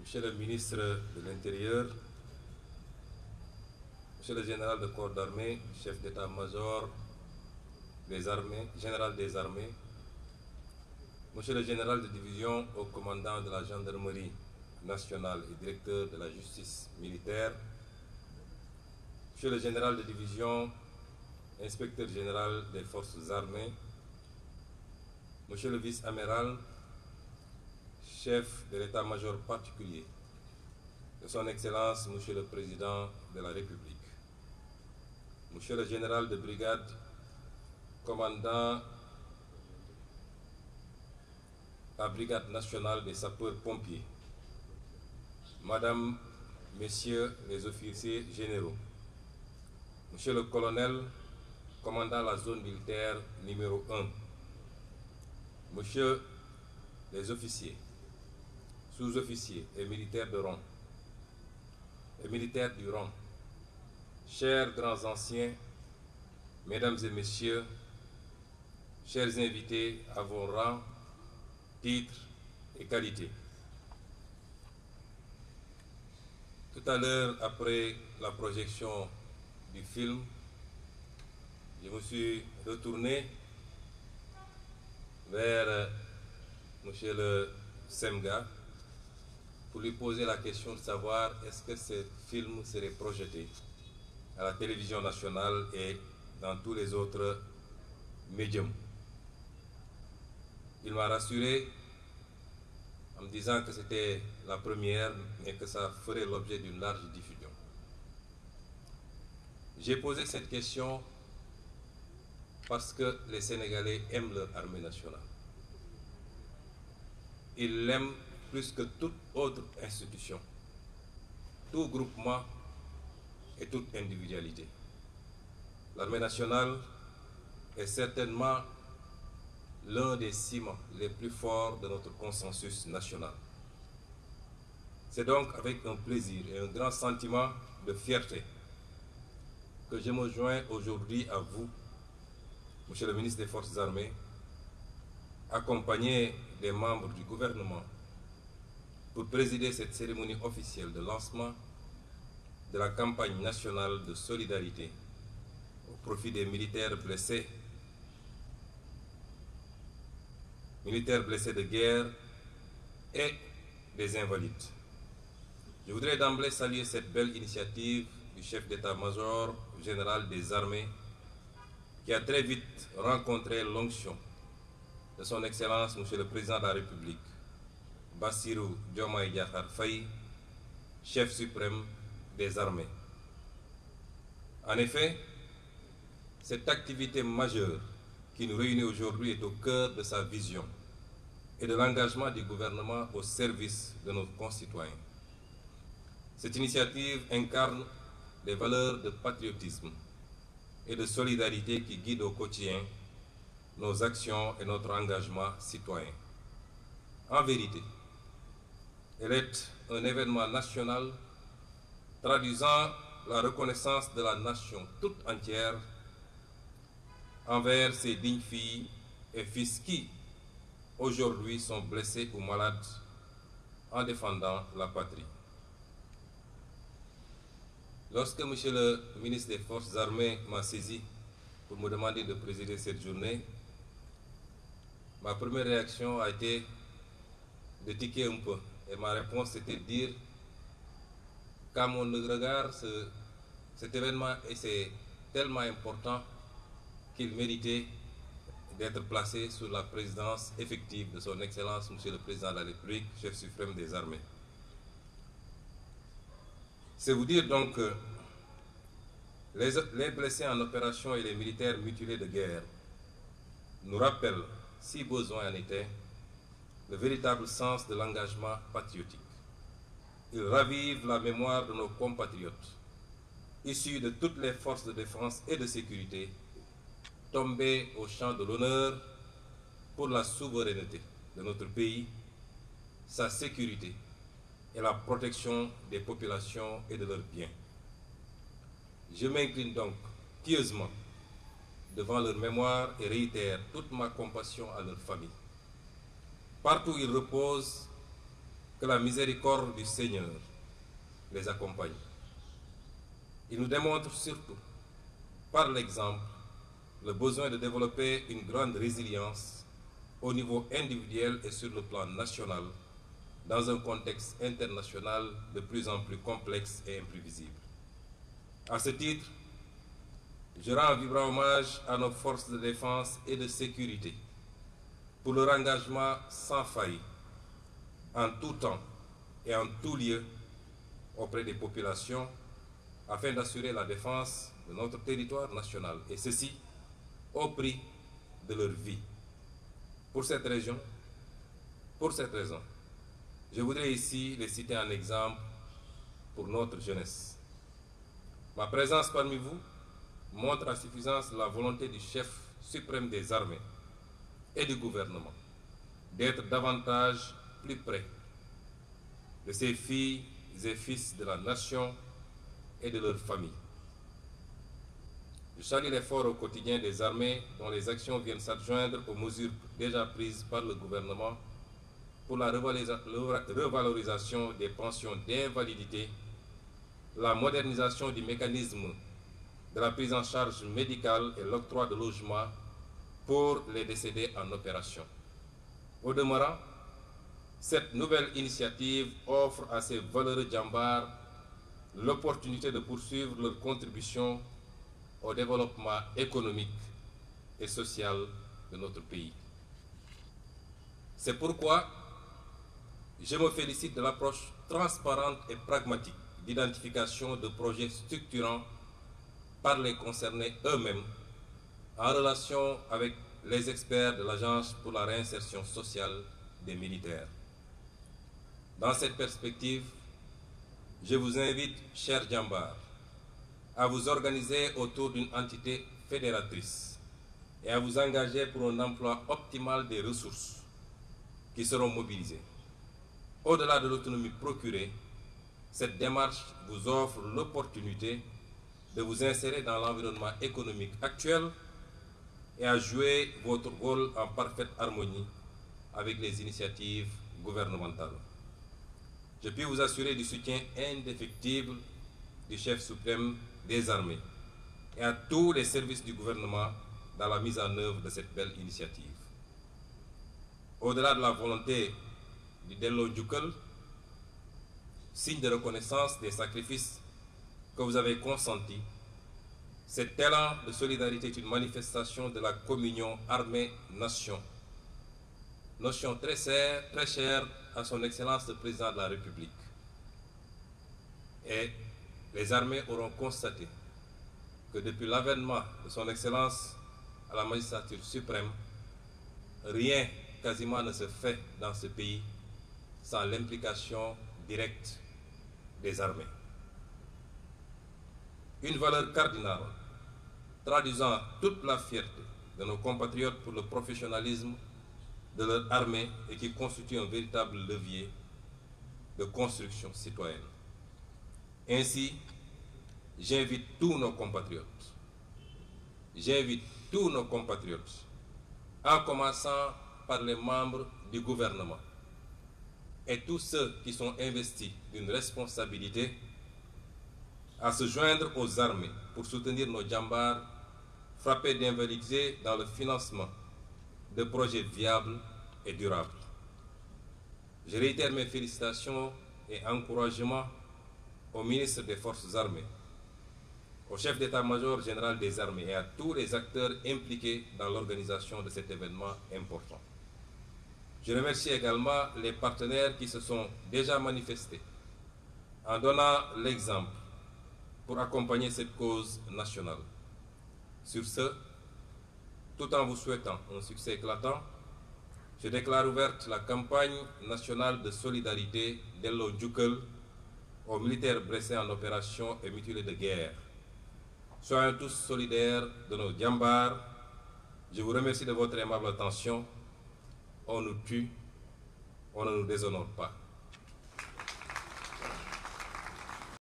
Monsieur le ministre de l'Intérieur, Monsieur le général de corps d'armée, chef d'état-major des armées, général des armées, Monsieur le général de division au commandant de la gendarmerie nationale et directeur de la justice militaire, Monsieur le général de division, inspecteur général des forces armées, Monsieur le vice-amiral, chef de l'état-major particulier de son Excellence, Monsieur le Président de la République, Monsieur le général de brigade, commandant la brigade nationale des sapeurs-pompiers, Madame, Messieurs les officiers généraux, Monsieur le colonel, commandant la zone militaire numéro 1, Monsieur les officiers, sous-officiers et militaires de rang, et militaires du rang, chers grands anciens, mesdames et messieurs, chers invités à vos rangs, titres et qualités. Tout à l'heure, après la projection du film, je me suis retourné vers Monsieur le Semga pour lui poser la question de savoir est-ce que ce film serait projeté à la télévision nationale et dans tous les autres médiums. Il m'a rassuré en me disant que c'était la première et que ça ferait l'objet d'une large diffusion. J'ai posé cette question parce que les Sénégalais aiment leur armée nationale. Ils l'aiment plus que toute autre institution, tout groupement et toute individualité. L'armée nationale est certainement l'un des ciments les plus forts de notre consensus national. C'est donc avec un plaisir et un grand sentiment de fierté que je me joins aujourd'hui à vous, Monsieur le ministre des Forces armées, accompagné des membres du gouvernement, pour présider cette cérémonie officielle de lancement de la campagne nationale de solidarité au profit des militaires blessés de guerre et des invalides. Je voudrais d'emblée saluer cette belle initiative du chef d'état-major général des armées qui a très vite rencontré l'onction de son Excellence, Monsieur le Président de la République, Bassirou Diomaye Diakhar Faye, chef suprême des armées. En effet, cette activité majeure qui nous réunit aujourd'hui est au cœur de sa vision et de l'engagement du gouvernement au service de nos concitoyens. Cette initiative incarne les valeurs de patriotisme et de solidarité qui guident au quotidien nos actions et notre engagement citoyen. En vérité, elle est un événement national traduisant la reconnaissance de la nation toute entière envers ces dignes filles et fils qui, aujourd'hui, sont blessés ou malades en défendant la patrie. Lorsque Monsieur le ministre des Forces armées m'a saisi pour me demander de présider cette journée, ma première réaction a été de tiquer un peu. Et ma réponse était de dire qu'à mon regard, cet événement est tellement important qu'il méritait d'être placé sous la présidence effective de son Excellence, Monsieur le Président de la République, chef suprême des armées. C'est vous dire donc que les blessés en opération et les militaires mutilés de guerre nous rappellent, si besoin en était, le véritable sens de l'engagement patriotique. Ils ravivent la mémoire de nos compatriotes, issus de toutes les forces de défense et de sécurité, tombés au champ de l'honneur pour la souveraineté de notre pays, sa sécurité et la protection des populations et de leurs biens. Je m'incline donc pieusement devant leur mémoire et réitère toute ma compassion à leur famille. Partout où ils reposent, que la miséricorde du Seigneur les accompagne. Il nous démontre surtout, par l'exemple, le besoin de développer une grande résilience au niveau individuel et sur le plan national, dans un contexte international de plus en plus complexe et imprévisible. À ce titre, je rends un vibrant hommage à nos forces de défense et de sécurité pour leur engagement sans faille, en tout temps et en tout lieu, auprès des populations, afin d'assurer la défense de notre territoire national, et ceci au prix de leur vie. Pour cette raison, je voudrais ici les citer en exemple pour notre jeunesse. Ma présence parmi vous montre à suffisance la volonté du chef suprême des armées et du gouvernement d'être davantage plus près de ses filles et fils de la nation et de leurs familles. Je salue l'effort au quotidien des armées dont les actions viennent s'adjoindre aux mesures déjà prises par le gouvernement pour la revalorisation des pensions d'invalidité, la modernisation du mécanisme de la prise en charge médicale et l'octroi de logements pour les décédés en opération. Au demeurant, cette nouvelle initiative offre à ces valeureux djambars l'opportunité de poursuivre leur contribution au développement économique et social de notre pays. C'est pourquoi je me félicite de l'approche transparente et pragmatique d'identification de projets structurants par les concernés eux-mêmes en relation avec les experts de l'Agence pour la réinsertion sociale des militaires. Dans cette perspective, je vous invite, chers djambars, à vous organiser autour d'une entité fédératrice et à vous engager pour un emploi optimal des ressources qui seront mobilisées. Au-delà de l'autonomie procurée, cette démarche vous offre l'opportunité de vous insérer dans l'environnement économique actuel et à jouer votre rôle en parfaite harmonie avec les initiatives gouvernementales. Je puis vous assurer du soutien indéfectible du chef suprême des armées et à tous les services du gouvernement dans la mise en œuvre de cette belle initiative. Au-delà de la volonté du Dello Njukkal, signe de reconnaissance des sacrifices que vous avez consentis, cet élan de solidarité est une manifestation de la communion armée-nation, notion très chère à son Excellence le Président de la République. Et les armées auront constaté que depuis l'avènement de son Excellence à la magistrature suprême, rien quasiment ne se fait dans ce pays sans l'implication directe des armées. Une valeur cardinale traduisant toute la fierté de nos compatriotes pour le professionnalisme de leur armée et qui constitue un véritable levier de construction citoyenne. Ainsi, j'invite tous nos compatriotes, en commençant par les membres du gouvernement et tous ceux qui sont investis d'une responsabilité, à se joindre aux armées pour soutenir nos djambars frappés d'invalidité dans le financement de projets viables et durables. Je réitère mes félicitations et encouragements au ministre des Forces armées, au chef d'état-major général des armées et à tous les acteurs impliqués dans l'organisation de cet événement important. Je remercie également les partenaires qui se sont déjà manifestés en donnant l'exemple pour accompagner cette cause nationale. Sur ce, tout en vous souhaitant un succès éclatant, je déclare ouverte la campagne nationale de solidarité Dello Njukkal aux militaires blessés en opération et mutilés de guerre. Soyons tous solidaires de nos djambars. Je vous remercie de votre aimable attention. On nous tue, on ne nous déshonore pas.